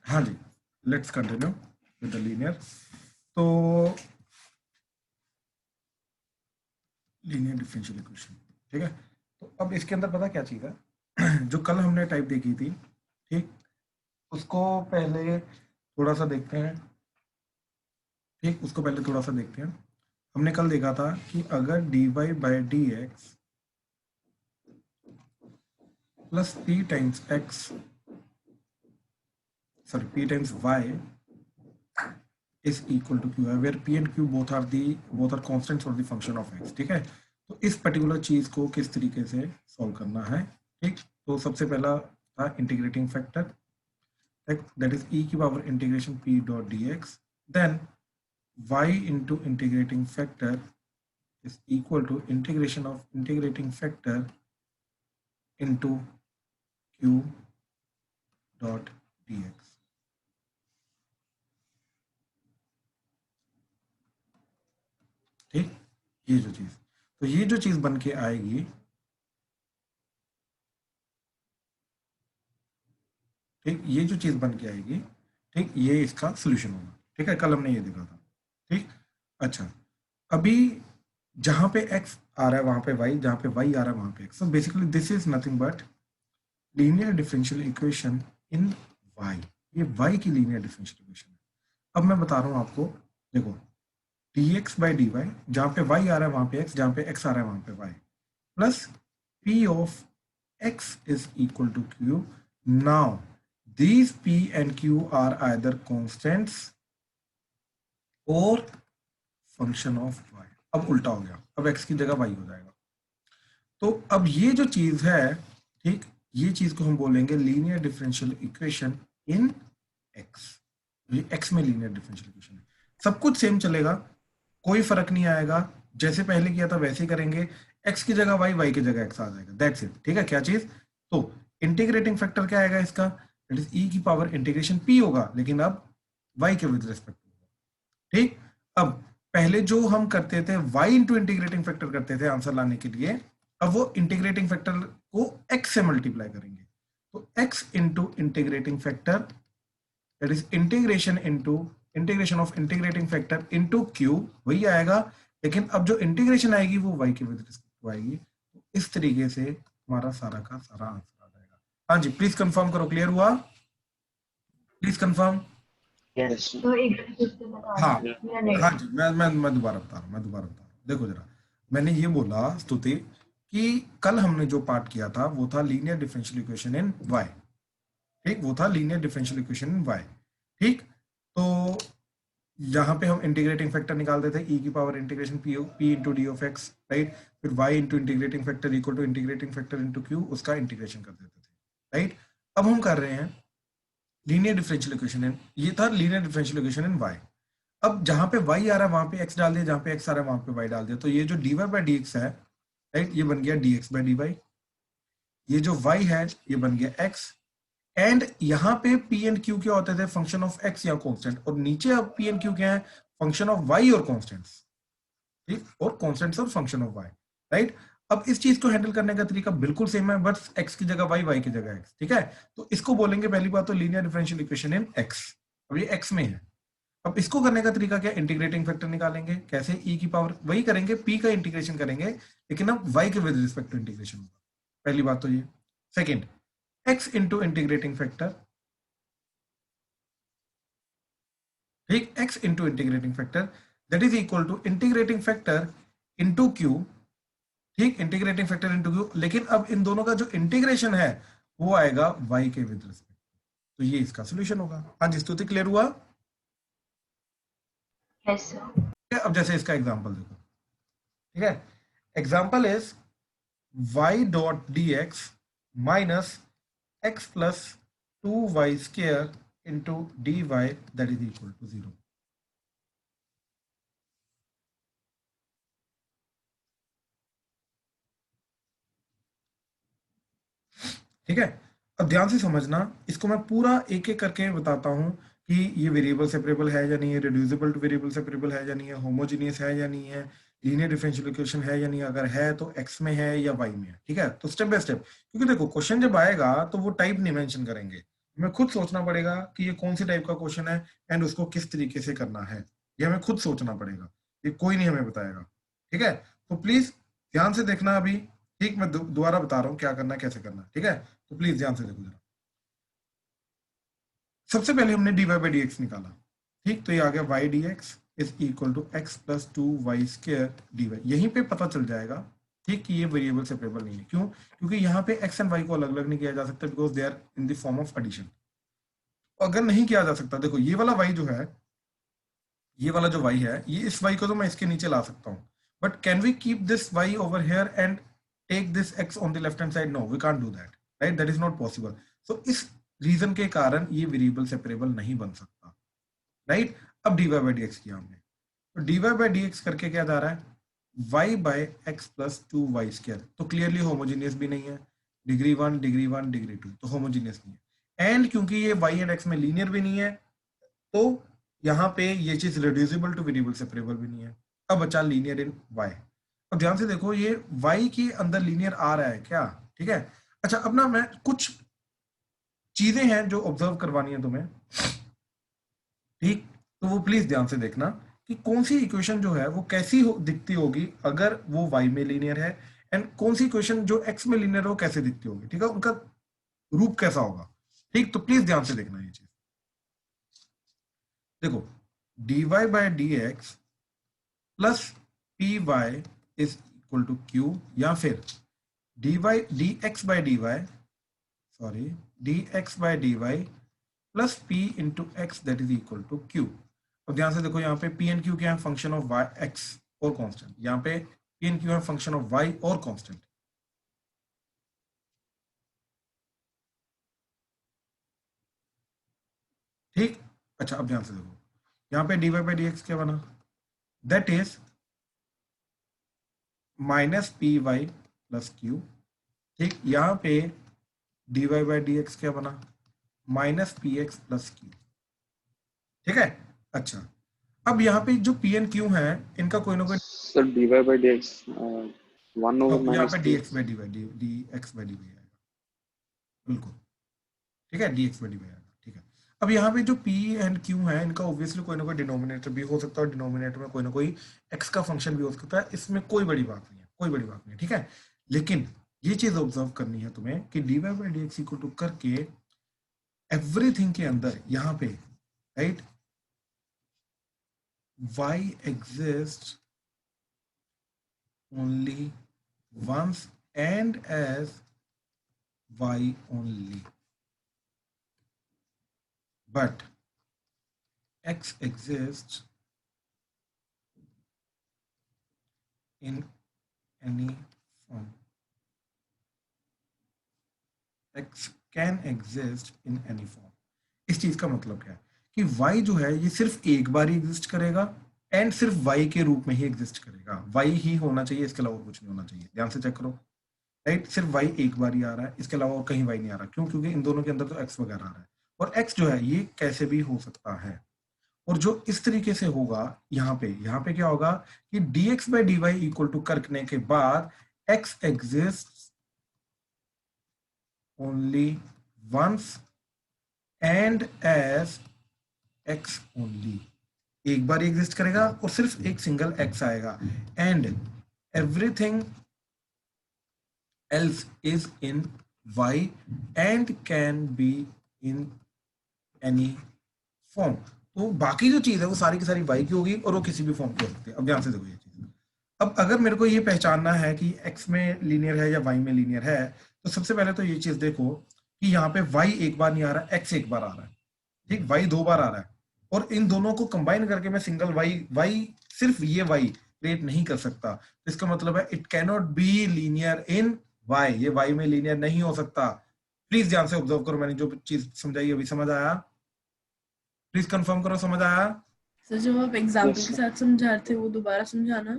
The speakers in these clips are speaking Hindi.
हाँ जी, let's continue with the linear. तो लीनियर डिफरेंशियल इक्वेशन, ठीक है। तो अब इसके अंदर पता क्या चीज़ है जो कल हमने टाइप देखी थी, ठीक, उसको पहले थोड़ा सा देखते हैं। ठीक, उसको पहले थोड़ा सा देखते हैं। हमने कल देखा था कि अगर dy by D x plus P times x, sorry, p times y is equal to q है, where p and q both are constants for the function of x, ठीक है। तो इस पर्टिकुलर चीज को किस तरीके से सॉल्व करना है, ठीक। तो सबसे पहला था integrating factor, that is e की power integration p dot D X, then y into integrating factor is equal to integration of integrating factor into q dot dx, ठीक। ये जो चीज, तो ये जो चीज बन के आएगी, ठीक, ये जो चीज बन के आएगी, ठीक, ये इसका सोल्यूशन होगा, ठीक है। कल हमने ये देखा था, ठीक। अच्छा, अभी जहां पे x आ रहा है वहां पे y, जहां पे y आ रहा है वहां पे x, so basically this is nothing but linear differential equation in y। ये y की लीनियर डिफरेंशियल इक्वेशन है। अब मैं बता रहा हूं आपको, देखो, dx बाई डी वाई, जहां पे y आ रहा है वहां पे x, जहां पे x आ रहा है वहां पे y, plus p of x is equal to q. Now these p and q are either constants or function of y. अब उल्टा हो गया, अब x की जगह y हो जाएगा। तो अब ये जो चीज है, ठीक, ये चीज को हम बोलेंगे linear differential equation in x। ये x में लीनियर डिफरेंशियल इक्वेशन है, सब कुछ सेम चलेगा, कोई फर्क नहीं आएगा, जैसे पहले किया था वैसे ही करेंगे। x की जगह y, y की जगह x आ जाएगा, दैट्स इट, ठीक है। क्या चीज, तो इंटीग्रेटिंग फैक्टर क्या आएगा इसका, दैट इज e की पावर इंटीग्रेशन p होगा, लेकिन अब y के विद रिस्पेक्ट होगा, ठीक। अब पहले जो हम करते थे y इंटू इंटीग्रेटिंग फैक्टर करते थे आंसर लाने के लिए, अब वो इंटीग्रेटिंग फैक्टर को x से मल्टीप्लाई करेंगे, तो x into integrating factor, that is integration of integrating factor into q, वही आएगा, लेकिन अब जो इंटीग्रेशन आएगी वो y के विद रिस्पेक्ट आएगी। तो इस तरीके से हमारा सारा का सारा आंसर आ जाएगा। हाँ जी, प्लीज कंफर्म करो, क्लियर हुआ, प्लीज कंफर्म। यस तो एक बता हाँ दो, हाँ जी, मैं दोबारा बता रहा हूँ, देखो जरा, मैंने ये बोला स्तुति कि कल हमने जो पार्ट किया था वो था linear differential equation in y, ठीक, वो था linear differential equation in y, ठीक। तो यहाँ पे हम इंटीग्रेटिंग फैक्टर निकालते थे e की power integration p into D of X, right, फिर y into integrating factor equal to integrating factor into q, उसका इंटीग्रेशन कर देते थे, राइट। अब हम कर रहे हैं लीनियर डिफरेंशियल इक्वेशन इन, ये था linear differential equation in y। अब जहां पे y आ रहा है वहां पे x डाल दिया, जहां पे x आ रहा है वहां पे y डाल दिया, तो ये जो dy बाई डी एक्स है, राइट, ये बन गया dx बाई डी वाई, ये जो y है ये बन गया x, एंड यहाँ पे p एंड q क्या होते थे, फंक्शन ऑफ x या कांस्टेंट, और नीचे अब p एंड q क्या है, फंक्शन ऑफ y और कांस्टेंट्स, ठीक, और कांस्टेंट्स और फंक्शन ऑफ y, राइट। अब इस चीज को हैंडल करने का तरीका बिल्कुल सेम है, बस x की जगह y की जगह x, ठीक है। तो इसको बोलेंगे पहली बात तो linear differential equation in x। अब ये x में है, अब इसको करने का तरीका क्या, इंटीग्रेटिंग फैक्टर निकालेंगे, कैसे, e की पावर, वही करेंगे, p का इंटीग्रेशन करेंगे, लेकिन अब y के विद रिस्पेक्ट टू इंटीग्रेशन होगा, पहली बात तो ये। Second, x into integrating factor, ठीक, x into integrating factor that is equal to integrating factor into q, ठीक, इंटीग्रेटिंग फैक्टर इंटू q, लेकिन अब इन दोनों का जो इंटीग्रेशन है वो आएगा y के विद रिस्पेक्ट, तो ये इसका सोल्यूशन होगा। हाँ जी स्तुति, क्लियर हुआ। Yes sir. अब जैसे इसका एग्जांपल देखो, ठीक है, example is y dot D X minus X plus 2y square into D Y that is equal to 0। ठीक है, अब ध्यान से समझना, इसको मैं पूरा एक एक करके बताता हूं कि ये वेरिएबल सेपरेबल है या नहीं है, रिड्यूसिबल टू वेरिएबल सेपरेबल है या नहीं है, होमोजीनियस है या नहीं है, लीनियर डिफरेंशियल इक्वेशन है या नहीं, अगर है तो x में है या y में है, ठीक है। तो स्टेप बाय स्टेप, क्योंकि देखो क्वेश्चन जब आएगा तो वो टाइप नहीं मेंशन करेंगे, हमें खुद सोचना पड़ेगा कि ये कौन सी टाइप का क्वेश्चन है एंड उसको किस तरीके से करना है, ये हमें खुद सोचना पड़ेगा, ये कोई नहीं हमें बताएगा। ठीक है, तो प्लीज ध्यान से देखना अभी। ठीक, मैं दोबारा बता रहा हूँ क्या करना है कैसे करना है। ठीक है, तो प्लीज ध्यान से देखो जरा। सबसे पहले हमने dy बाई डी एक्स निकाला। ठीक, तो ये आ गया y dx is equal to X plus two Y square D Y. यहीं पे पता चल जाएगा ठीक कि ये वेरिएबल सेपरेबल नहीं है। क्यों? क्योंकि यहाँ पे x एंड y को अलग अलग नहीं किया जा सकता because they are in the form of addition. अगर नहीं किया जा सकता, देखो ये वाला y जो है, ये वाला जो y है, ये इस y को तो मैं इसके नीचे ला सकता हूँ, but can we keep this y over here and take this x on the left hand side? No, we can't do that, right? That is not possible. So इस रीजन के कारण ये वेरिएबल सेपरेबल नहीं बन सकता, राइट? अब dy बाई डी एक्स किया हमने, तो dy बाई डी एक्स करके क्या जा रहा है? y by X plus two Y square. तो क्लियरली होमोजीनियस भी नहीं है, डिग्री 1 डिग्री 1 डिग्री 2, तो होमोजीनियस नहीं है। एंड क्योंकि ये y एंड x में लीनियर भी नहीं है, तो यहाँ पे ये चीज रिड्यूसिबल टू वेरिएबल सेपरेबल भी नहीं है। अब बचा लीनियर इन y। अब ध्यान से देखो, ये y के अंदर लीनियर आ रहा है क्या? ठीक है, अच्छा अब ना मैं कुछ चीजें हैं जो ऑब्जर्व करवानी है तुम्हें। ठीक, तो वो प्लीज ध्यान से देखना कि कौन सी इक्वेशन जो है वो कैसी दिखती होगी अगर वो y में लीनियर है, एंड कौन सी इक्वेशन जो x में लीनियर है वो कैसे दिखती होगी। ठीक है, उनका रूप कैसा होगा। ठीक, तो प्लीज ध्यान से देखना ये चीज। देखो, dy by D x plus P Y is equal to Q, या फिर D x by D Y, sorry, D x by D Y plus P into X that is equal to Q. अब ध्यान से देखो, यहाँ पे पी एंड क्यू क्या है? फंक्शन ऑफ वाई एक्स और कांस्टेंट। यहाँ पे पी एंड क्यू है फंक्शन ऑफ वाई और कांस्टेंट। ठीक, अच्छा अब ध्यान से देखो, यहाँ पे D Y by D X क्या बना? That is minus P Y plus Q. ठीक, यहाँ पे D Y by D X क्या बना? Minus P X plus Q. ठीक है, अच्छा अब यहाँ पे जो पी एंड क्यू है इनका कोई ना कोई, sir dy by dx 1 over यहाँ minus पे D p। X by D Y, D x by D Y आएगा, बिल्कुल। ठीक है, D x by D Y आएगा। ठीक है, अब यहाँ पे जो पी एंड क्यू है इनका ऑब्वियसली कोई ना कोई डिनोमिनेटर भी हो सकता है, और डिनोमिनेटर में कोई ना कोई एक्स का फंक्शन भी हो सकता है। इसमें कोई बड़ी बात नहीं है, कोई बड़ी बात नहीं है। ठीक है, लेकिन ये चीज ऑब्जर्व करनी है तुम्हें कि D Y by D x equal to करके एवरीथिंग के अंदर यहाँ पे, right, y exists only once and as y only, but x exists in any form. x can exist in any form. इस चीज का मतलब क्या है कि y जो है ये सिर्फ एक बार ही एग्जिस्ट करेगा, एंड सिर्फ y के रूप में ही एग्जिस्ट करेगा। y ही होना चाहिए, इसके अलावा कुछ नहीं होना चाहिए। ध्यान से चेक करो, राइट, सिर्फ y एक बार ही आ रहा है, इसके अलावा और कहीं y नहीं आ रहा। क्यों? क्योंकि इन दोनों के अंदर तो x वगैरह आ रहा है, और x जो है ये कैसे भी हो सकता है। और जो इस तरीके से होगा, यहाँ पे क्या होगा कि dx by D Y equal to करने के बाद x exist only once and as x only. एक बार एग्जिस्ट करेगा और सिर्फ एक सिंगल x आएगा, and everything else is in y and can be in any form. तो बाकी जो चीज है वो सारी की सारी y की होगी, और वो किसी भी फॉर्म की हो सकती है। अब ध्यान से देखो ये चीज, अब अगर मेरे को ये पहचानना है कि x में लीनियर है या y में लीनियर है, तो सबसे पहले तो ये चीज देखो कि यहाँ पे y एक बार नहीं आ रहा है, x एक बार आ रहा है। ठीक, y दो बार आ रहा है, और इन दोनों को कंबाइन करके मैं सिंगल y सिर्फ ये y क्रिएट नहीं कर सकता। तो इसका मतलब है it cannot be linear in y, ये y में लीनियर नहीं हो सकता। प्लीज ध्यान से ऑब्जर्व करो, मैंने जो चीज समझाई अभी समझ आया? प्लीज कंफर्म करो, समझ आया? सर जो आप एग्जाम्पल Yes, के sir. साथ समझा रहे थे वो दोबारा समझाना।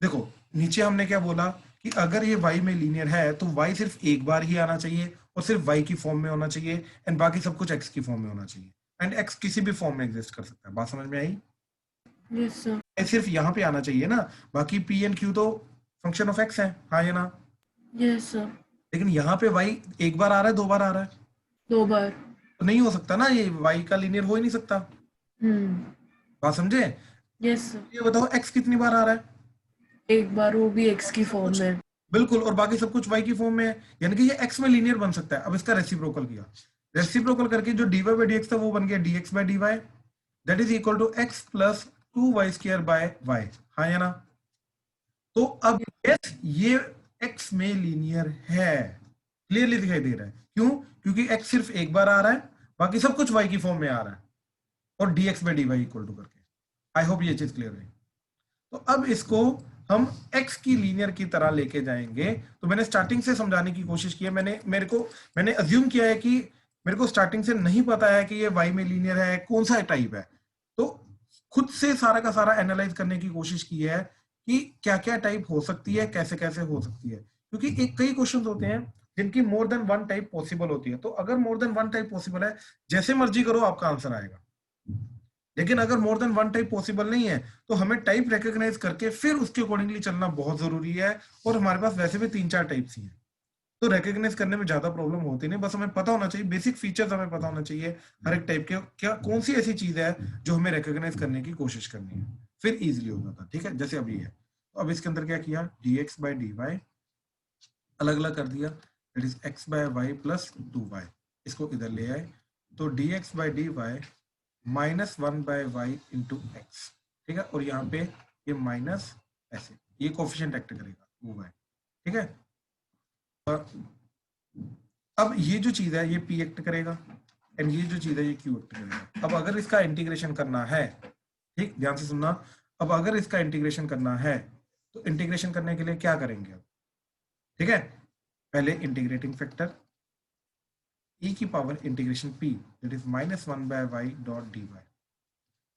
देखो, नीचे हमने क्या बोला कि अगर ये y में लीनियर है तो y सिर्फ एक बार ही आना चाहिए, और सिर्फ y की फॉर्म में होना चाहिए, एंड बाकी सब कुछ x की फॉर्म में होना चाहिए, एंड x किसी भी फॉर्म में एग्जिस्ट कर सकता है। बात समझ में आई? Yes sir. ये सिर्फ यहाँ पे आना चाहिए ना, बाकी p एंड q तो फंक्शन ऑफ x है, हाँ या ना? Yes sir. लेकिन यहाँ पे y एक बार आ रहा है, दो बार आ रहा है? 2 बार। तो नहीं हो सकता ना, ये y का लीनियर हो ही नहीं सकता। बात समझे? यस सर, ये बताओ x कितनी बार आ रहा है? एक बार वो भी x की सब फॉर्म कुछ में। बिल्कुल, और बाकी सब कुछ y की फॉर्म में है, यानी कि ये x में लीनियर बन सकता है। अब इसका रेसिप्रोकल किया, रेसिप्रोकल करके जो dy by dx था वो बन गया dx by dy, that is equal to x plus 2y square by y। हाँ या ना? तो अब yes, ये x में लीनियर है, क्लियरली दिखाई दे रहा है। क्यों? क्योंकि x सिर्फ एक बार आ रहा है, बाकी सब कुछ y की फॉर्म में आ रहा है, और dx by dy equal to करके। आई होप ये चीज क्लियर है। तो अब इसको हम x की लीनियर की तरह लेके जाएंगे। तो मैंने स्टार्टिंग से समझाने की कोशिश की है, मैंने अज्यूम किया है कि मेरे को स्टार्टिंग से नहीं पता है कि ये y में लीनियर है, कौन सा टाइप है। तो खुद से सारा का सारा एनालाइज करने की कोशिश की है कि क्या क्या टाइप हो सकती है, कैसे कैसे हो सकती है, क्योंकि एक कई क्वेश्चन होते हैं जिनकी more than one type possible होती है। तो अगर more than one type possible है, जैसे मर्जी करो आपका आंसर आएगा। लेकिन अगर more than one type possible नहीं है, तो हमें टाइप रिकॉग्नाइज करके फिर उसके अकॉर्डिंगली चलना बहुत जरूरी है। और हमारे पास वैसे भी 3-4 टाइप्स ही हैं, तो रिकॉग्नाइज करने में ज्यादा प्रॉब्लम होती नहीं। बस हमें पता होना चाहिए, बेसिक फीचर्स हमें पता होना चाहिए हर एक टाइप के, क्या कौन सी ऐसी चीज है जो हमें रिकॉग्नाइज करने की कोशिश करनी है, फिर इजिली हो जाता। ठीक है, जैसे अभी है, तो अब इसके अंदर क्या किया, dx by dy अलग अलग कर दिया, that is x by y plus 2y, इसको इधर ले आए, तो dx by dy minus 1/y into x. ठीक है, और यहाँ पे ये माइनस ऐसे, ये कोफिशिएंट एक्ट करेगा वो है। ठीक है, अब ये जो चीज है ये p एक्ट करेगा, एंड ये जो चीज है ये q एक्ट करेगा। अब अगर इसका इंटीग्रेशन करना है, ठीक ध्यान से सुनना, अब अगर इसका इंटीग्रेशन करना है तो इंटीग्रेशन करने के लिए क्या करेंगे अब? ठीक है, पहले इंटीग्रेटिंग फैक्टर e की power integration p, that is minus 1/y dot dy,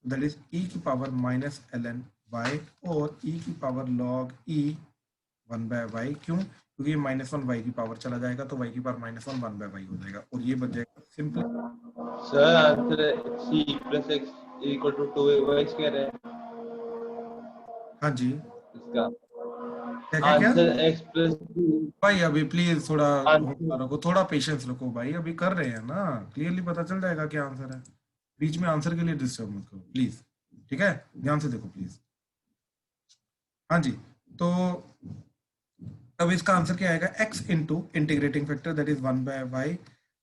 that is e की पावर माइनस ln y, और e की पावर log e 1/y। क्यों? क्योंकि माइनस 1 y की पावर चला जाएगा, तो y की पावर माइनस 1 1/y हो जाएगा, और ये बन जाएगा simple. Sir answer c plus x equal to 2y square है हाँ जी, इसका क्या क्या क्या? आंसर x प्लस भाई अभी प्लीज थोड़ा आंसर हौसला रखो, थोड़ा पेशेंस रखो भाई, अभी कर रहे हैं ना, क्लियरली पता चल जाएगा क्या आंसर है। बीच में आंसर के लिए डिस्टर्ब मत करो प्लीज। ठीक है, ध्यान से देखो प्लीज। हाँ जी, तो अब इसका आंसर क्या आएगा, x into integrating factor that is 1/y,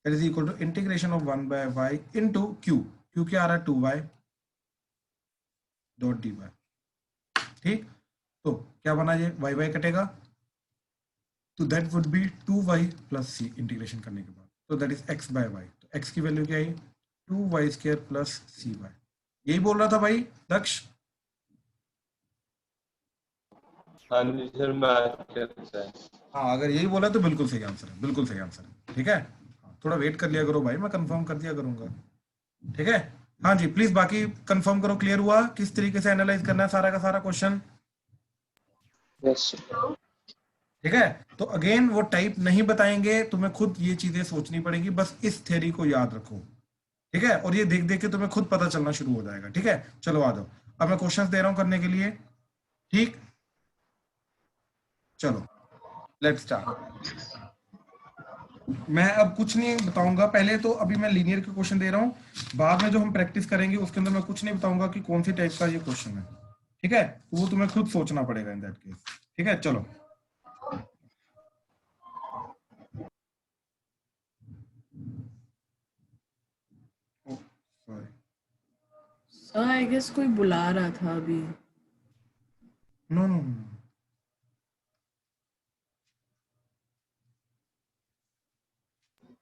that is equal to integration of 1/y into q क्या आ रहा है 2y डॉट dy। ठीक, तो क्या बना, ये y कटेगा, तो that would be 2y plus c integration करने के बाद, तो दैट इज x/y। तो x की वैल्यू क्या आई, 2y स्क्वायर प्लस cy। यही बोल रहा था भाई दक्ष? हाँ जी सर मैं आंसर है हाँ, अगर यही बोला तो बिल्कुल सही आंसर है, बिल्कुल सही आंसर है। ठीक है, हाँ, थोड़ा वेट कर लिया करो भाई, मैं कंफर्म कर दिया करूंगा। ठीक है, हाँ जी, प्लीज बाकी कंफर्म करो, क्लियर हुआ किस तरीके से एनालाइज करना है सारा का सारा क्वेश्चन? Yes. ठीक है, तो अगेन वो टाइप नहीं बताएंगे, तुम्हें खुद ये चीजें सोचनी पड़ेगी, बस इस थ्योरी को याद रखो। ठीक है, और ये देख देख के तुम्हें खुद पता चलना शुरू हो जाएगा। ठीक है, चलो आ जाओ, अब मैं क्वेश्चंस दे रहा हूं करने के लिए। ठीक, चलो लेट्स स्टार्ट। मैं अब कुछ नहीं बताऊंगा, पहले तो अभी मैं लीनियर के क्वेश्चन दे रहा हूं, बाद में जो हम प्रैक्टिस करेंगे उसके अंदर मैं कुछ नहीं बताऊंगा कि कौन सी टाइप का ये क्वेश्चन है। ठीक है, तो वो तुम्हें खुद सोचना पड़ेगा इन दैट केस। ठीक है, चलो। सॉरी, सर आई गेस कोई बुला रहा था अभी। नो नो,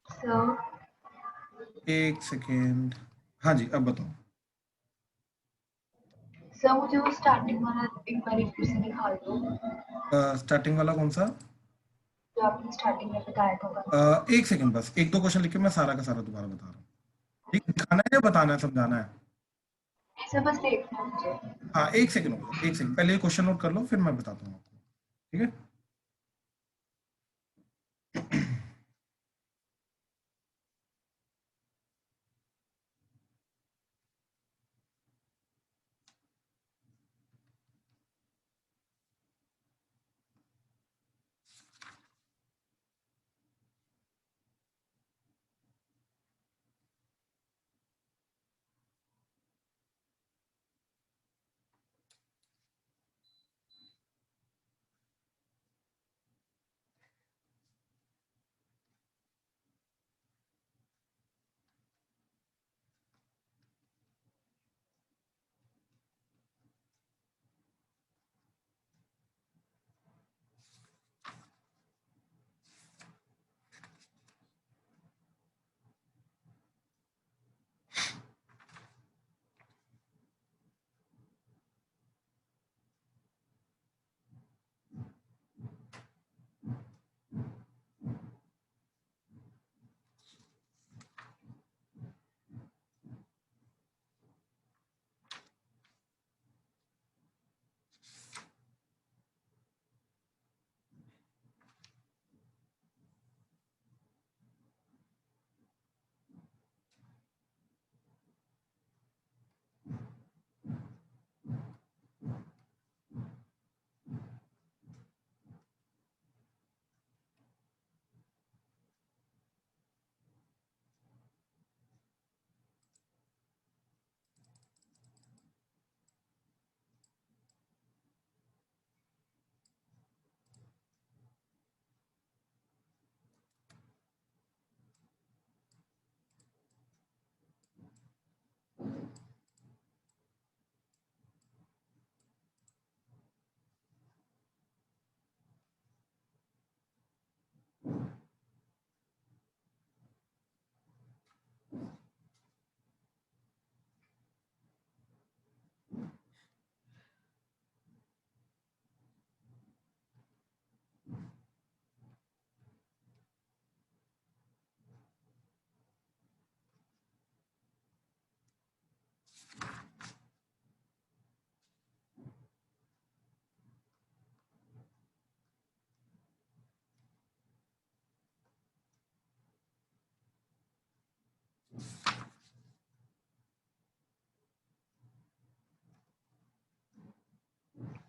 So, एक सेकेंड। हाँ जी, अब बताओ। सर मुझे वो स्टार्टिंग वाला एक बार फिर से दिखा दो स्टार्टिंग वाला कौन सा? जो आपने स्टार्टिंग में बताया था। एक सेकेंड, बस एक दो क्वेश्चन लिख के मैं सारा का सारा दोबारा बता रहा हूँ। ठीक, दिखाना है या बताना है, समझाना है? सर बस देखना मुझे। हाँ, एक सेकेंड हो गया, एक सेकेंड, पहले ये क्वेश्चन नोट कर लो फिर मैं बताता हूँ आपको। ठीक है,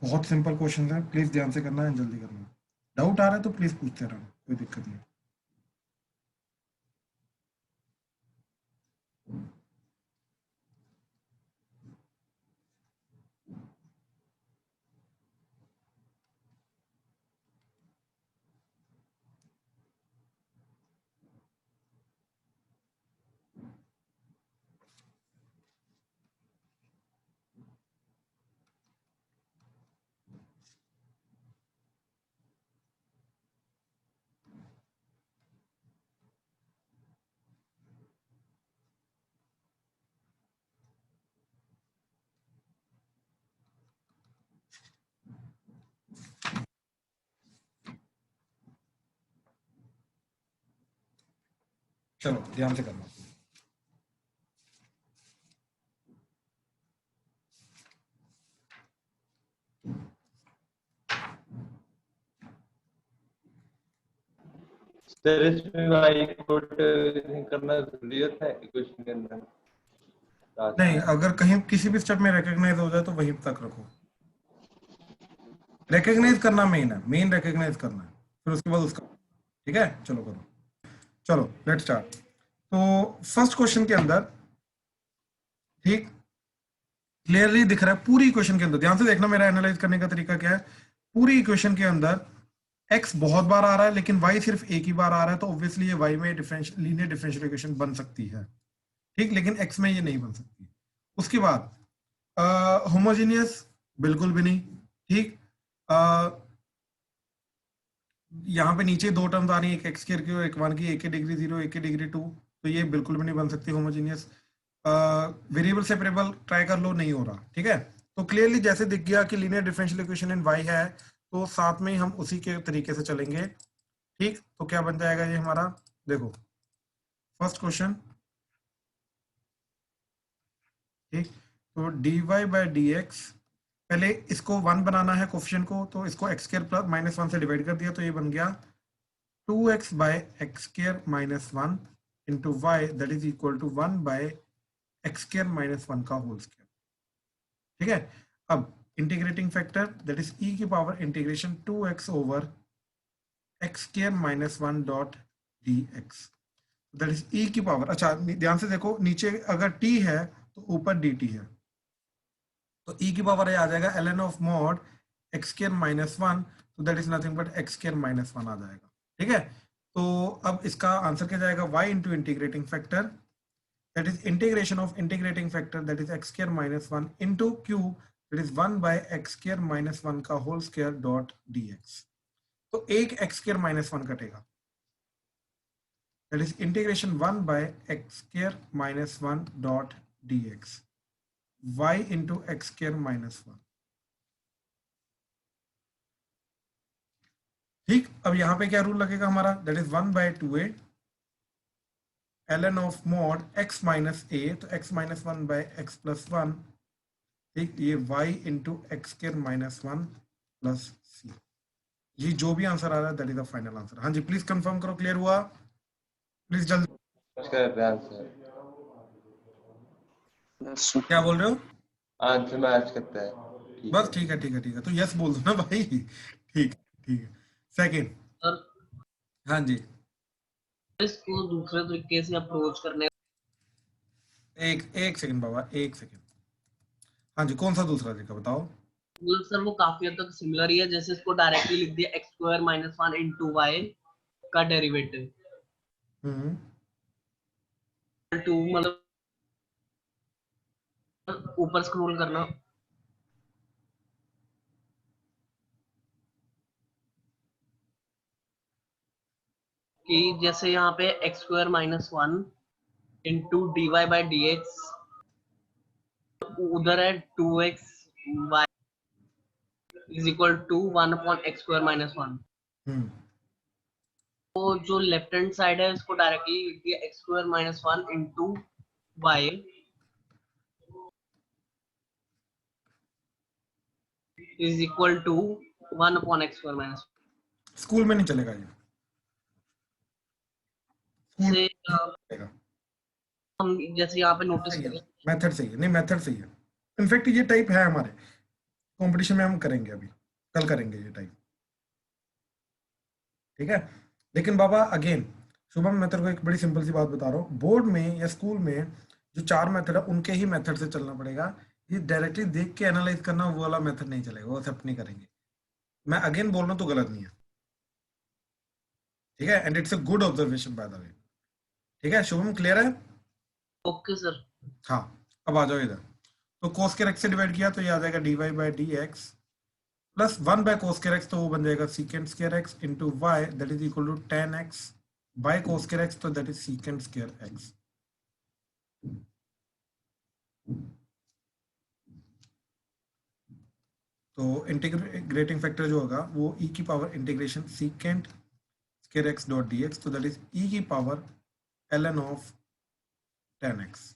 बहुत सिंपल क्वेश्चन है, प्लीज ध्यान से करना है, जल्दी करना है। डाउट आ रहा है तो प्लीज पूछते रहना, कोई दिक्कत नहीं। चलो ध्यान से करना। सर इसमें y को करना जरूरी होता है इक्वेशन के अंदर? नहीं, अगर कहीं किसी भी स्टेप में रिकॉग्नाइज हो जाए तो वहीं तक रखो। रिकॉग्नाइज करना मेन है, मेन रिकॉग्नाइज करना है, फिर उसके बाद उसका, ठीक है। चलो करो, चलो लेट्स स्टार्ट। तो फर्स्ट क्वेश्चन के अंदर, ठीक, क्लियरली दिख रहा है पूरी इक्वेशन के अंदर, ध्यान से देखना मेरा एनालाइज करने का तरीका क्या है। पूरी इक्वेशन के अंदर x बहुत बार आ रहा है लेकिन y सिर्फ एक ही बार आ रहा है, तो ऑब्वियसली ये y में लीनियर डिफरेंशियल इक्वेशन बन सकती है, ठीक, लेकिन x में ये नहीं बन सकती। उसके बाद होमोजेनियस बिल्कुल भी नहीं, ठीक। यहाँ पे नीचे दो टर्म्स आ रही है, एक एक्स स्क्वायर की और एक 1 की, एक की डिग्री 0 एक की डिग्री 2, तो ये बिल्कुल भी नहीं बन सकती होमोजेनियस। वेरिएबल सेपरेबल ट्राई कर लो, नहीं हो रहा, ठीक है। तो क्लियरली जैसे दिख गया कि linear differential equation in y है, तो साथ में ही हम उसी के तरीके से चलेंगे, ठीक। तो क्या बन जाएगा ये हमारा, देखो फर्स्ट क्वेश्चन, ठीक। तो dy बाई डी एक्स, पहले इसको 1 बनाना है कोफिशिएंट को, तो इसको एक्स स्क्वायर प्लस माइनस 1 से डिवाइड कर दिया, तो ये बन गया 2x by x square minus 1 into Y, that is equal to 1 by x square minus 1 का होल स्क्वायर, ठीक है। अब integrating factor that is e की power integration 2x over x square minus 1 dot D x, that is e की पावर। अच्छा ध्यान से देखो, नीचे अगर t है तो ऊपर dt है, तो e की पावर आ जाएगा ln of mod x square minus 1, तो that is nothing but x square minus 1 आ जाएगा, ठीक है। तो अब इसका आंसर क्या जाएगा, y into integrating factor that is integration of integrating factor that is X square minus 1 into Q that is 1 by x square minus 1 का होल स्क्वायर डॉट dx। तो एक एक्स स्क्वायर माइनस 1 कटेगा, that is integration 1 by x square minus 1 dot dx, y into X square minus 1, ठीक। अब यहां पे क्या रूल लगेगा हमारा, that is 1 by 2a ln of mod x minus a, तो x minus 1 by x plus 1, ठीक, ये y into X square minus 1 plus c, ये जो भी आंसर आ रहा है that is the final answer. हाँ जी प्लीज कंफर्म करो, क्लियर हुआ, प्लीज जल्दी। कर रहे हैं आंसर, Yes, sir. क्या बोल रहे हो, आंसर मैच करता है, ठीक बस है। ठीक है ठीक है ठीक है, तो यस बोल दो ना भाई, ठीक ठीक है। सेकंड, सर हाँ जी, इसको दूसरे तरीके से अप्रोच करने, एक एक सेकंड बाबा, एक सेकंड। हाँ जी, कौन सा दूसरा तरीका बताओ। मतलब सर वो काफी हद तक सिमिलर ही है, जैसे इसको डायरेक्टली लिख दिया X square minus 1 into Y का डेरिवेटिव हम्म, टू, मतलब ऊपर स्क्रॉल करना कि जैसे यहाँ पे X square minus 1 into D Y by D X, उधर है 2x Y is equal to 1 upon X square minus 1। Hmm, तो जो लेफ्ट हैंड साइड है इसको डायरेक्टली लिख दिया X square minus 1 into Y is equal to 1 upon X square minus. School में नहीं चलेगा ये, स्कूल से में नहीं चलेगा। हम जैसे यहाँ पे नोटिस सही है, करें, मेथड सही है, नहीं मेथड सही है, इनफैक्ट ये टाइप है हमारे, कंपटीशन में हम करेंगे, अभी कल करेंगे ये टाइप, ठीक है। लेकिन बाबा अगेन शुभम, मैं तेरे को एक बड़ी सिंपल सी बात बता रहा हूँ, बोर्ड में या स्कूल में जो 4 मेथड है उनके ही मेथड से चलना पड़ेगा। ये डायरेक्टली देख के एनालाइज करना वो वाला मेथड नहीं चलेगा, वो एक्सेप्ट नहीं करेंगे। मैं अगेन बोल रहा हूँ तो गलत नहीं है, ठीक है। And it's a good observation by the way, ठीक है। शुभम क्लियर है? Okay sir. हाँ, अब आ जाओ इधर। तो cos के x से डिवाइड किया तो ये आ जाएगा dy by D x plus 1 by cos के x, तो वो बन जाएगा secant square x into Y that is equal to tan x by cos के x, तो that is secant square x। तो इंटीग्रेटिंग फैक्टर जो होगा वो e की power integration secant square x dot dx, तो दैट इज e की power ln of tan x,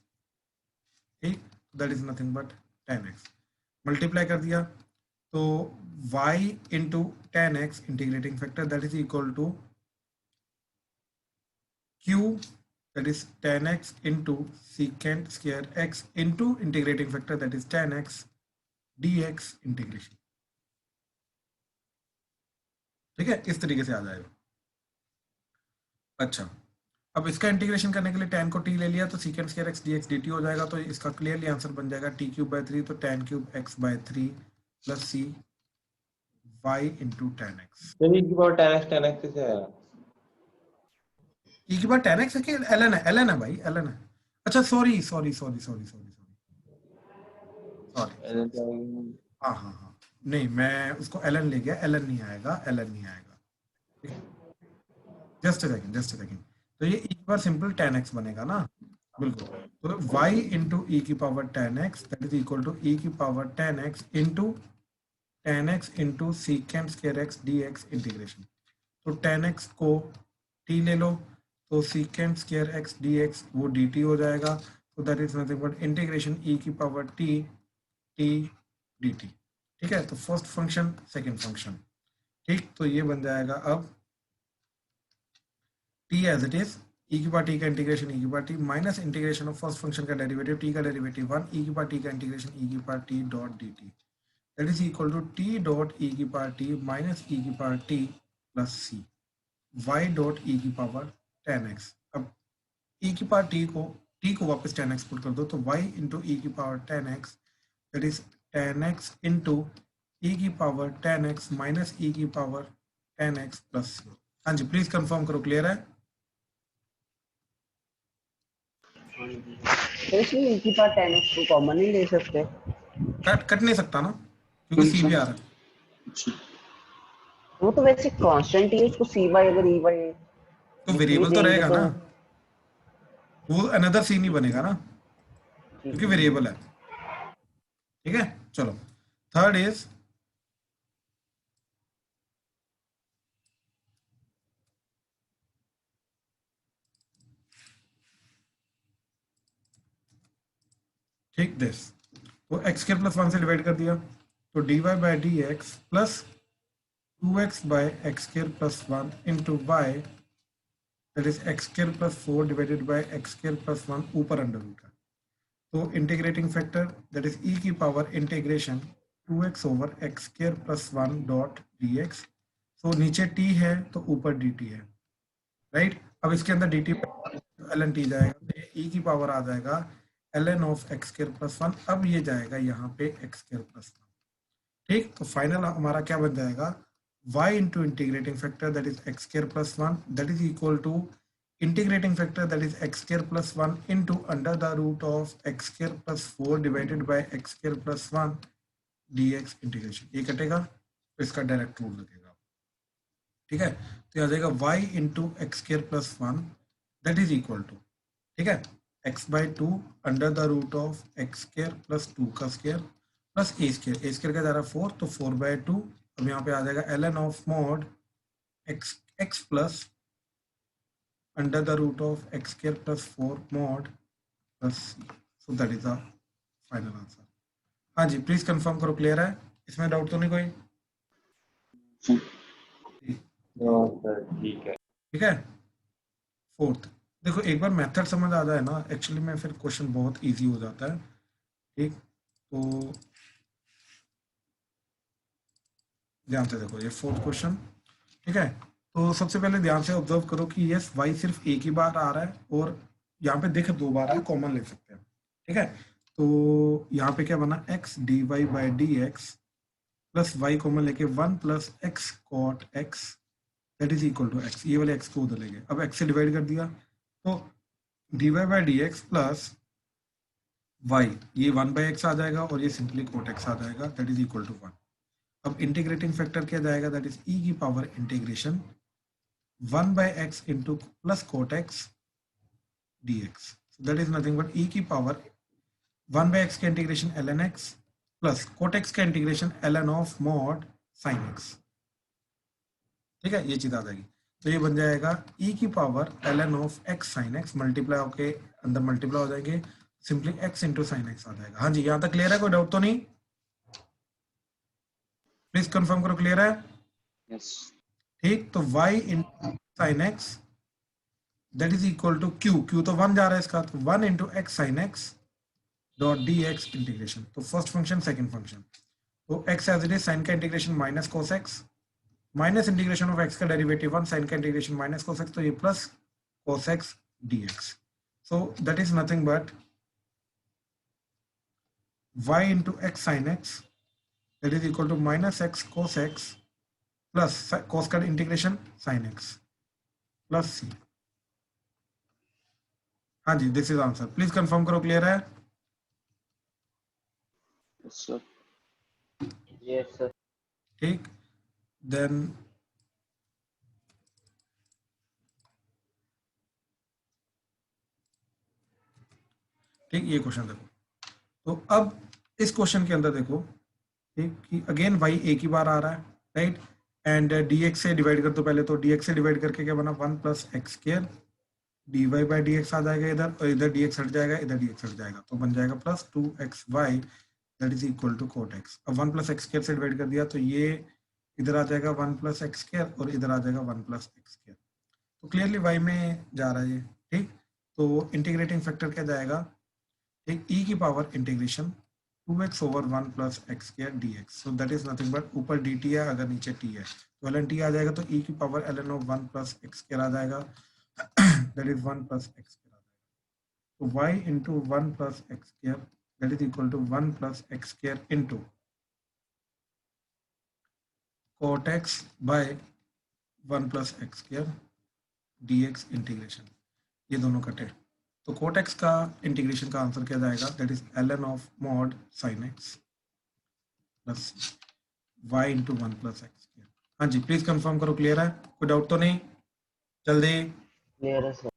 ठीक। That is nothing but tan x। Multiply कर दिया तो y into tan x integrating factor that is equal to q that is tan x into secant square x into integrating factor that is tan x dx integration, ठीक है। इस तरीके से आ जाएगा। अच्छा, अब इसका इंटीग्रेशन करने के लिए tan को t ले लिया तो secant square x dx dt हो जाएगा, तो इसका क्लियरली आंसर बन जाएगा t क्यूब बाई 3, तो tan cube x by 3 plus c y into tan x। तो ये की पावर tan x से आया। e की बार tan x है कि ln है? ln है भाई, ln है। अच्छा sorry sorry sorry sorry sorry sorry, हाँ हाँ हाँ, नहीं मैं उसको ln ले गया, ln नहीं आएगा, ln नहीं आएगा। Just second, just second. तो ये e पर सिंपल tan x बनेगा ना, बिल्कुल। तो y इंटू ई की power tan x that is equal to e की power tan x into tan x into secant square x dx integration. तो tan x को t ले लो तो secant स्क्वायर x dx वो dt हो जाएगा, तो that is nothing but integration e की पावर t dt, ठीक है। तो फर्स्ट फंक्शन सेकंड फंक्शन, ठीक। तो ये बन जाएगा अब t as it is e की पावर t का इंटीग्रेशन e की power t minus integration of first function का डेरिवेटिव t का डेरिवेटिव 1 e की पावर t का इंटीग्रेशन e की power t dot dt that is equal to t dot e की पावर t माइनस e की power t plus c y dot e की पावर tan x। अब e की पावर t को वापस tan x पुट कर दो, तो y इंटू e की power tan x that is tan x into e की power tan x minus e की power tan x plus c। हाँ जी, प्लीज कंफर्म करो, क्लियर है? तो इसमें e की पावर tan x को कॉमन नहीं ले सकते? कट नहीं सकता ना, क्योंकि c भी आ रहा है। वो तो वैसे कांस्टेंट ही है, उसको cy अगर ey तो वेरिएबल तो रहेगा ना, वो अनदर सी नहीं बनेगा ना, क्योंकि वेरिएबल है, ठीक है। चलो थर्ड इज ठीक दिस, तो एक्स स्क्वायर प्लस 1 से डिवाइड कर दिया तो dy by D x plus 2x by X square plus 1 into Y that is X square plus 4 divided by X square plus 1 ऊपर अंडर रूट है, तो integrating factor that is e की power integration 2x over x square plus 1 dot dx। तो नीचे t है तो ऊपर dt है, राइट। अब इसके अंदर dt ln t जाएगा, तो ये e की पावर आ जाएगा ln of X square plus 1, अब ये जाएगा यहाँ पे एक्स स्क्वायर प्लस 1, ठीक। तो फाइनल हमारा क्या बन जाएगा, y into integrating factor that is X square plus 1 that is equal to integrating factor that is X square plus 1 into under the root of X square plus 4 divided by X square plus 1 dx integration. ये कटेगा तो इसका डायरेक्ट रूल लगेगा, ठीक है। तो ये आ जाएगा y into X square plus 1 that is equal to, ठीक है, x by 2 under the root of X square plus 2 का स्क्वायर प्लस ए स्क्वायर का जा रहा है 4, तो 4 बाई 2। अब यहाँ पे आ जाएगा ln of mod x plus under the root of X square plus 4 mod plus C, so that is the final answer. हाँ जी, प्लीज कंफर्म करो, क्लियर है? इसमें डाउट तो नहीं कोई? ठीक है। ठीक है। फोर्थ देखो, एक बार मेथड समझ आ जाए ना, एक्चुअली में फिर क्वेश्चन बहुत इजी हो जाता है, ठीक। तो ध्यान से देखो, ये फोर्थ क्वेश्चन, ठीक है। तो सबसे पहले ध्यान से ऑब्जर्व करो कि यस वाई सिर्फ एक ही बार आ रहा है और यहाँ पे देख 2 बार है, कॉमन ले सकते हैं, ठीक है। तो यहाँ पे क्या बना, X D Y by D x plus Y common लेके 1 plus X cot X that is equal to X, ये वाले एक्स को उधर ले गए, अब एक्स से डिवाइड कर दिया तो D Y by D x plus Y, ये 1 बाई एक्स आ जाएगा और ये सिंपली कोट एक्स आ जाएगा दैट इज इक्वल टू 1। अब इंटीग्रेटिंग फैक्टर क्या जाएगा, दैट इज ई की power integration 1 by x into plus cot x d x, that is nothing but e की पावर 1 बाई एक्स का integration l n x plus cot x का integration l n of mod sine x, ठीक है, ये चीज आ जाएगी। तो ये बन जाएगा ई की power l n of x sine x, multiply होके अंदर मल्टीप्लाई हो जाएंगे, simply x into sine x आ जाएगा। हाँ जी, यहाँ तक क्लियर है, कोई डाउट तो नहीं? प्लीज कंफर्म करो, क्लियर है? Yes. ठीक, तो y into sine x that is equal to q, q तो 1 जा रहा है इसका, तो 1 into x sine x dot D x integration, तो फर्स्ट फंक्शन सेकंड फंक्शन, तो x as it is, sine का integration minus cos x minus integration of x का डेरिवेटिव 1, साइन का इंटीग्रेशन माइनस कोस एक्स, तो ये plus cos x d x, so that is nothing but y into x sin x that is equal to minus x cos x plus cos का integration sin x plus c। हाँ जी, this is answer, please confirm करो, क्लियर है? Yes, sir. Yes sir. ठीक, देन ठीक, ये क्वेश्चन देखो, तो अब इस क्वेश्चन के अंदर देखो, ठीक, कि अगेन y एक ही बार आ रहा है, राइट, एंड dx से डिवाइड कर दो पहले, तो dx से डिवाइड करके क्या बना, 1 plus x square d Y by D x आ जाएगा इधर, और इधर dx हट जाएगा, इधर dx हट जाएगा, तो बन जाएगा plus 2xy that is equal to cot X. अब 1 प्लस एक्स स्क्वायर से डिवाइड कर दिया तो ये इधर आ जाएगा 1 प्लस एक्स स्क्वायर और इधर आ जाएगा 1 प्लस एक्स स्क्वायर, तो क्लियरली y में जा रहा है ये, ठीक। तो इंटीग्रेटिंग फैक्टर क्या जाएगा, ठीक, e की power integration 2x over 1 plus x square dx, so that is nothing but ऊपर dt है, अगर नीचे t है तो ln t आ जाएगा, तो e की power ln of 1 plus x square आ जाएगा that is 1 plus x square आ जाएगा, तो y into 1 plus x square that is equal to 1 plus x square into cot x by 1 plus x square dx integration, ये दोनों कटे, तो कोट एक्स का इंटीग्रेशन का आंसर क्या जाएगा, that is ln of mod sine x plus y into 1 plus x square. हाँ जी, प्लीज कंफर्म करो, क्लियर है, कोई डाउट तो नहीं? जल्दी, क्लियर है सर।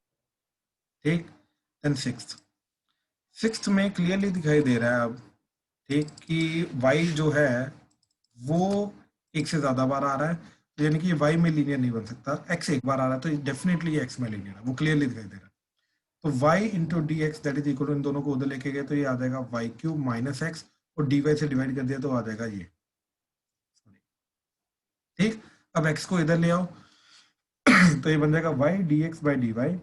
ठीक। देन सिक्स्थ में क्लियरली दिखाई दे रहा है अब, ठीक, कि y जो है वो एक से ज्यादा बार आ रहा है, तो यानी कि ये y में लीनियर नहीं बन सकता, x एक बार आ रहा है तो डेफिनेटली x में लीनियर है, वो क्लियरली दिखाई दे रहा है। तो y into d x that is equal to, इन दोनों को उधर लेके गए तो ये आ जाएगा वाई क्यूब माइनस एक्स, और डी वाई से डिवाइड कर दिया तो आ जाएगा ये, ठीक। अब x को इधर ले आओ तो ये बन जाएगा y D x by D Y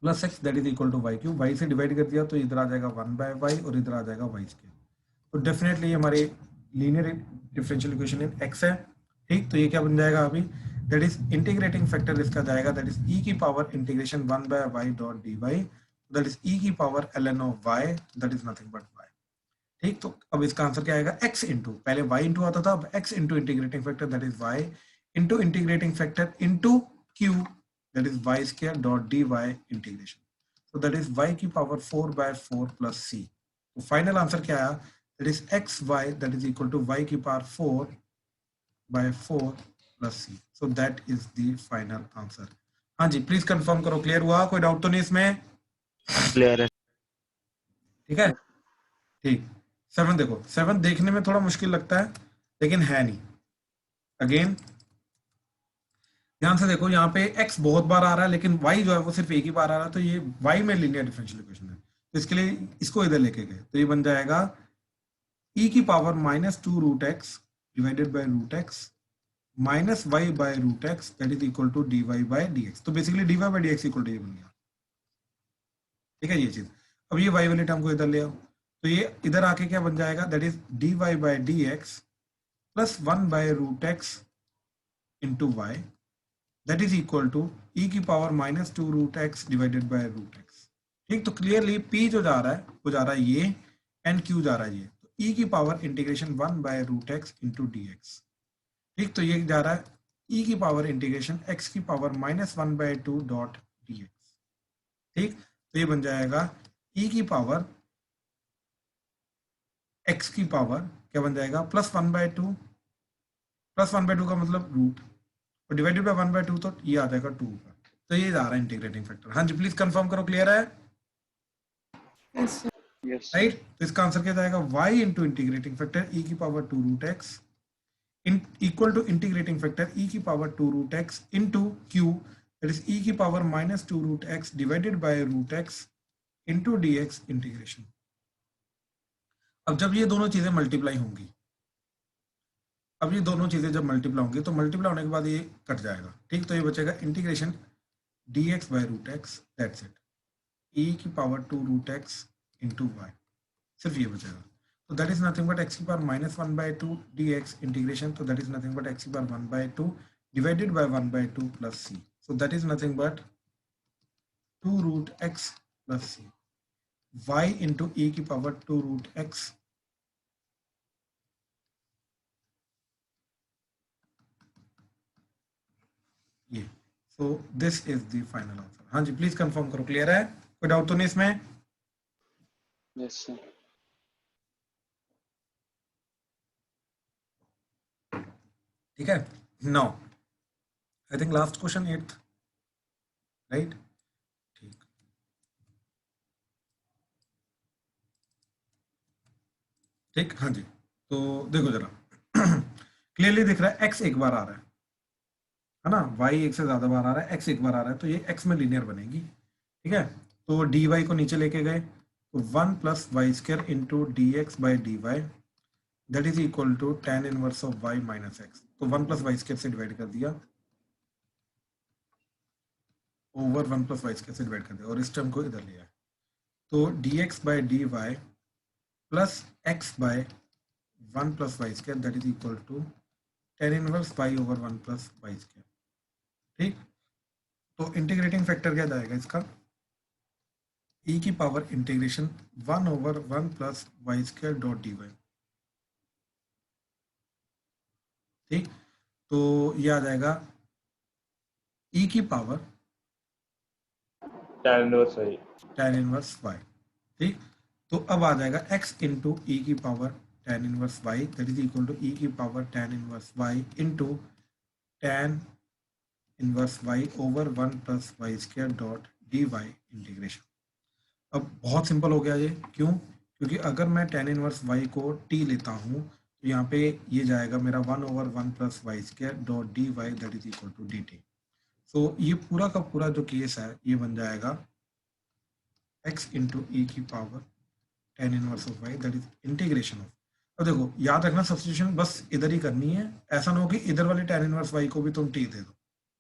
plus X that is equal to Y cube, वाई से डिवाइड कर दिया तो इधर आ जाएगा 1 बाय वाई और इधर आ जाएगा वाई स्क्वायर, तो डेफिनेटली ये हमारे linear differential equation in x है, ठीक। तो ये क्या बन जाएगा अभी, दैट इज इंटीग्रेटिंग फैक्टर इसका जाएगा, दैट इज e की power integration 1 by Y dot D Y, that is e की power ln of y that is nothing but y, ठीक। तो अब इसका आंसर क्या आएगा, x इंटू, पहले y इंटू आता था, अब x into integrating factor that is y into integrating factor into q that is y square dot dy integration, so that is y की पावर 4 बाय 4 प्लस c, तो फाइनल आंसर क्या आया, that is xy that is equal to y की power 4 by 4 plus c, so that is the final answer। हाँ जी, प्लीज कंफर्म करो, क्लियर हुआ, कोई डाउट तो नहीं इसमें? क्लियर है। ठीक है, ठीक। 7 देखो, 7 देखने में थोड़ा मुश्किल लगता है लेकिन है नहीं। अगेन ध्यान से देखो, यहाँ पे x बहुत बार आ रहा है लेकिन y जो है वो सिर्फ एक ही बार आ रहा है, तो ये y में लीनियर डिफरेंशियल इक्वेशन है, तो इसके लिए इसको इधर लेके गए तो ये बन जाएगा e की power minus 2 root x divided by root x minus y by root x that is equal to d y by d x, तो basically d y by d x equal to ये बन गया, ठीक है ये चीज। अब ये वाई वाले टर्म को इधर ले आओ, तो ये इधर आके क्या बन जाएगा, that is d y by d x plus 1 by root x into Y that is equal to e की power minus 2 root x divided by root x. ठीक, तो क्लियरली p जो जा रहा है वो जा रहा है ये, एंड q जा रहा है ये, तो e की power integration 1 by root x into d x. ठीक, तो ये जा रहा है e की पावर इंटीग्रेशन x की power minus 1 by 2 dot D x. ठीक, तो ये बन जाएगा e की पावर x की पावर क्या बन जाएगा, प्लस 1 बाय 2, प्लस 1 बाय 2 का मतलब रूट, और डिवाइडेड बाय 1 बाय 2 तो ये आ जाएगा 2 का। तो ये जा रहा है इंटीग्रेटिंग फैक्टर। हाँ जी, प्लीज कंफर्म करो, क्लियर है? Yes, sir. Yes. राइट, तो इसका आंसर क्या जाएगा, y into integrating factor e की power 2 root x equal to integrating factor e की power 2 root x into q that is e की power minus 2 root x divided by root x into d x integration. अब जब ये दोनों चीजें मल्टीप्लाई होंगी, अब ये दोनों चीजें जब मल्टीप्लाई होंगी तो मल्टीप्लाई होने के बाद ये कट जाएगा। ठीक, तो ये बचेगा integration d x by root x, that's it, e की power 2 root x into y, सिर्फ ये बचेगा। तो that is nothing but x की power minus 1 by 2 dx integration, तो that is nothing but x की power 1 by 2 divided by 1 by 2 plus c, so that is nothing but 2 root x plus c, y into e की पावर 2 रूट x ये। So this is the final answer. हाँ जी, प्लीज कंफर्म करो, क्लियर है? कोई डाउट तो नहीं इसमें? Yes, sir. ठीक है, now I think last question 8th, right? ठीक, ठीक, हाँ जी, तो देखो जरा क्लियरली दिख रहा है x एक बार आ रहा है ना, y एक से ज्यादा बार आ रहा है, x एक बार आ रहा है, तो ये x में लीनियर बनेगी। ठीक है, तो dy को नीचे लेके गए तो 1 plus y square into d x by D Y that is equal to tan inverse of y minus x, तो 1 प्लस वाई स्क्वायर से डिवाइड कर दिया, ओवर 1 प्लस वाई स्क्वायर से डिवाइड कर दिया, और इस टर्म को इधर लिया है, तो d x by D Y plus x by 1 plus y square that is equal to tan inverse y over 1 plus y square. ठीक, तो इंटीग्रेटिंग फैक्टर क्या जाएगा इसका, e की power integration 1 over 1 plus y square dot D y. ठीक, तो ये आ जाएगा e की power tan inverse y. tan inverse y। ठीक, तो अब आ जाएगा x इंटू ई की power tan inverse y that is equal to e की power tan inverse y into tan inverse y over 1 plus y square dot D y integration. अब बहुत सिंपल हो गया ये, क्यों? क्योंकि अगर मैं tan इनवर्स y को t लेता हूँ तो यहाँ पे ये जाएगा मेरा 1 over 1 plus y square dot D Y that is equal to d t. So ये पूरा का पूरा जो केस है ये बन जाएगा x इंटू ई की power tan inverse of y that is integration of. अब देखो याद रखना सब्स्टिट्यूशन बस इधर ही करनी है, ऐसा ना हो कि इधर वाले tan इनवर्स y को भी तुम t दे दो,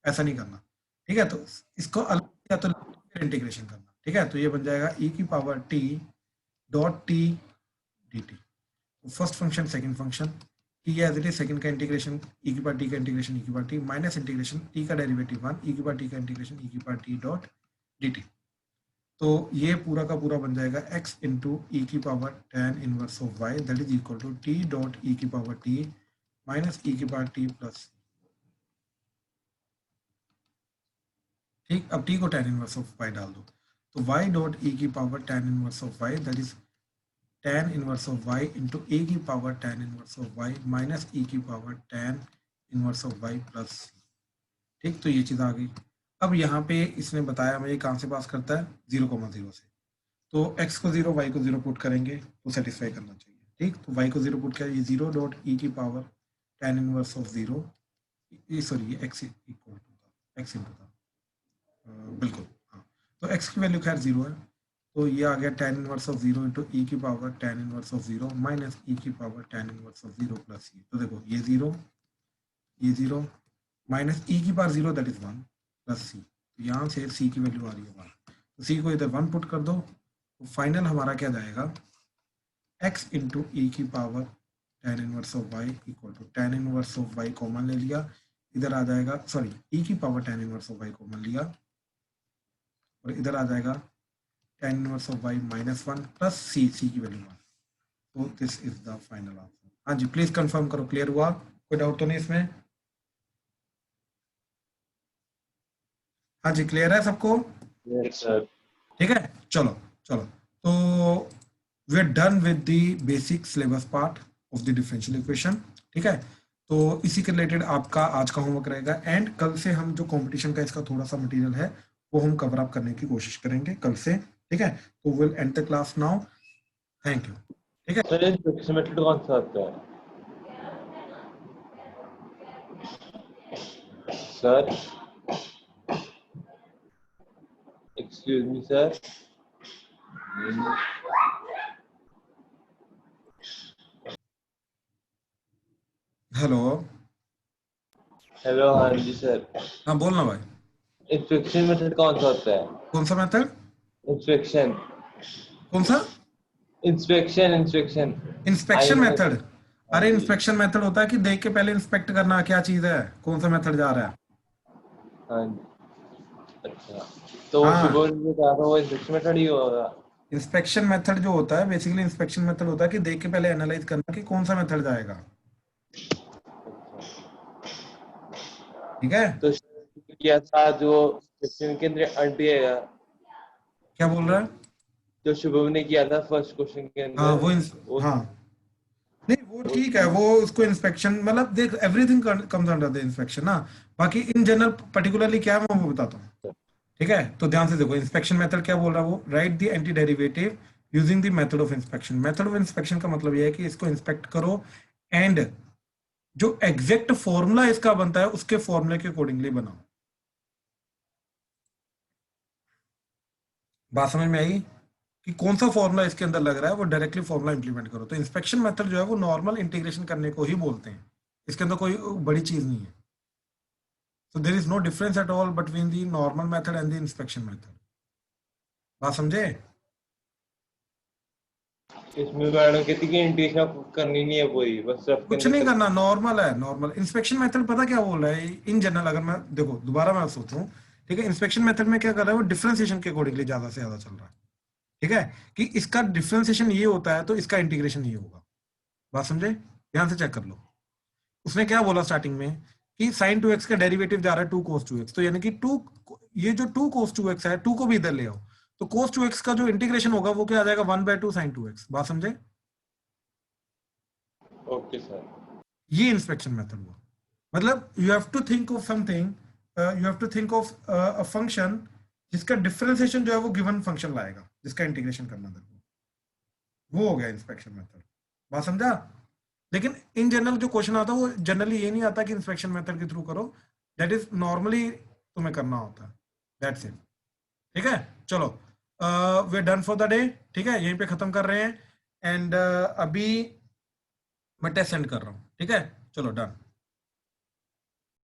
ऐसा नहीं करना। ठीक है, तो इसको अलग या तो इंटीग्रेशन करना। ठीक है, तो ये बन जाएगा e की power t dot t dt, first function second function t as it is, second का इंटीग्रेशन e की पावर t का इंटीग्रेशन e की power t minus integration t का डेरिवेटिव 1 e की पावर t का इंटीग्रेशन e की पावर t डॉट dt। तो ये पूरा का पूरा बन जाएगा x इंटू ई की power tan inverse of y that is equal to t dot e की पावर t माइनस e की पावर t प्लस। ठीक, अब t को tan इनवर्स ऑफ y डाल दो, तो y डॉट e की power tan inverse of y that is tan inverse of y into e की power tan inverse of y minus e की power tan inverse of y plus. ठीक, तो ये चीज़ आ गई। अब यहाँ पे इसने बताया हमें ये कहाँ से पास करता है, 0,0 से, तो x को 0 y को 0 पुट करेंगे तो सेटिस्फाई करना चाहिए। ठीक, तो y को 0 पुट किया, ये 0 डॉट e की पावर tan इनवर्स ऑफ 0, ये सॉरी ये x इक्वल टू था, x इंटू था, बिल्कुल हाँ, तो x की वैल्यू खैर 0 है, तो ये आ गया tan इनवर्स ऑफ 0 इंटू ई की power tan inverse of 0 minus e की power tan inverse of 0 plus e. तो देखो ये 0 माइनस ई की power 0 that is 1 plus c, तो यहाँ से सी की वैल्यू आ रही है 1, तो सी को इधर 1 पुट कर दो, तो फाइनल हमारा क्या जाएगा x इंटू ई की power tan inverse of y equal to tan inverse of y common ले लिया, इधर आ जाएगा, सॉरी e की power tan inverse of y common लिया और इधर आ जाएगा tan inverse of y minus 1 plus c की वैल्यू 1। तो this is the final answer. हाँ जी प्लीज कंफर्म करो, क्लियर हुआ, कोई डाउट तो नहीं इसमें? हाँ जी क्लियर है सबको? Yes, sir. ठीक है, चलो चलो, तो we are done with the basic syllabus part of the differential equation. ठीक है, तो इसी के रिलेटेड आपका आज का होमवर्क रहेगा एंड कल से हम जो कंपटीशन का इसका थोड़ा सा मटेरियल है वो हम कवर अप करने की कोशिश करेंगे कल से। ठीक है, तो will and the class now, thank you. ठीक है, सर इंस्पेक्शन मेथड कौन सा आता है? Sir excuse me sir. Hello, hello, हाँ जी सर। हाँ बोलना भाई, इंस्पेक्शन मेथड कौन सा होता है? कौन सा मेथड? इंस्पेक्शन कौन सा? Inspection inspection inspection method? अरे इंस्पेक्शन मेथड होता है कि देख के पहले इंस्पेक्ट करना क्या चीज है, कौन सा मेथड जा रहा है। हाँ जी, अच्छा, तो हाँ। शुभ ने कहा था वो इंस्पेक्शन मेथड ही होगा। इंस्पेक्शन मेथड जो होता है बेसिकली, इंस्पेक्शन मेथड होता है कि देख के पहले एनालाइज करना कि कौन सा मेथड जाएगा। ठीक है, तो किया था जो इंस्पेक्शन के अंदर आंटी है, क्या बोल रहा है? जो शुभम ने किया था फर्स्ट क्वेश्चन के अंदर। हाँ हाँ नहीं वो ठीक है, वो उसको इंस्पेक्शन मतलब देख everything comes under the inspection ना, बाकी इन जनरल पर्टिकुलरली क्या है मैं वो बताता हूँ। ठीक है, तो ध्यान से देखो इंस्पेक्शन मेथड क्या बोल रहा है वो, right the anti derivative using the method of inspection. Method of inspection का मतलब ये है कि इसको इंस्पेक्ट करो एंड जो एग्जैक्ट फॉर्मूला इसका बनता है उसके फॉर्मूले के अकॉर्डिंगली बनाओ। बात समझ में आई कि कौन सा फॉर्मूला इसके अंदर लग रहा है वो डायरेक्टली फॉर्मूला इंप्लीमेंट करो। तो इंस्पेक्शन मेथड जो है वो नॉर्मल इंटीग्रेशन करने को ही बोलते हैं, इसके अंदर कोई बड़ी चीज नहीं है। So there is no difference at all between the normal method and the inspection method. बात समझे? इसमें मैडम कहती कि इंटीग्रेशन करनी नहीं है पूरी, बस सब कुछ नहीं करना, नॉर्मल है नॉर्मल। इंस्पेक्शन मेथड पता क्या बोल रहा है इन जनरल, अगर मैं देखो दोबारा मैं सोचूं, ठीक है, इंस्पेक्शन मेथड में क्या कर रहा है वो डिफरेंशिएशन के अकॉर्डिंगली ज्यादा से ज्यादा चल रहा है। ठीक है, कि इसका डिफरेंशिएशन ये होता है तो इसका इंटीग्रेशन ये होगा। बात समझे? ध्यान से चेक कर लो, उसने क्या बोला स्टार्टिंग में कि sin 2x का डेरिवेटिव जा रहा है 2 cos 2x, तो यानी कि 2 ये जो 2 cos 2x है 2 को भी इधर ले आओ तो cos 2x का जो इंटीग्रेशन होगा वो क्या आ जाएगा 1/2 sin 2x। बात समझे? Okay sir. ये इंस्पेक्शन मेथड हुआ, मतलब you have to think of something, you have to think of a function जिसका डिफरेंशिएशन जो है वो गिवन फंक्शन लाएगा जिसका इंटीग्रेशन करना है, वो हो गया इंस्पेक्शन मेथड। बात समझा? लेकिन इन जनरल जो क्वेश्चन आता है वो जनरली ये नहीं आता कि इंस्पेक्शन मेथड के थ्रू करो, दैट इज नॉर्मली तुम्हें करना होता है, दैट्स इट। ठीक है, चलो we are done for the day. ठीक है, यहीं पे खत्म कर रहे हैं एंड अभी मैं टेस्ट सेंड कर रहा हूँ। ठीक है, चलो डन।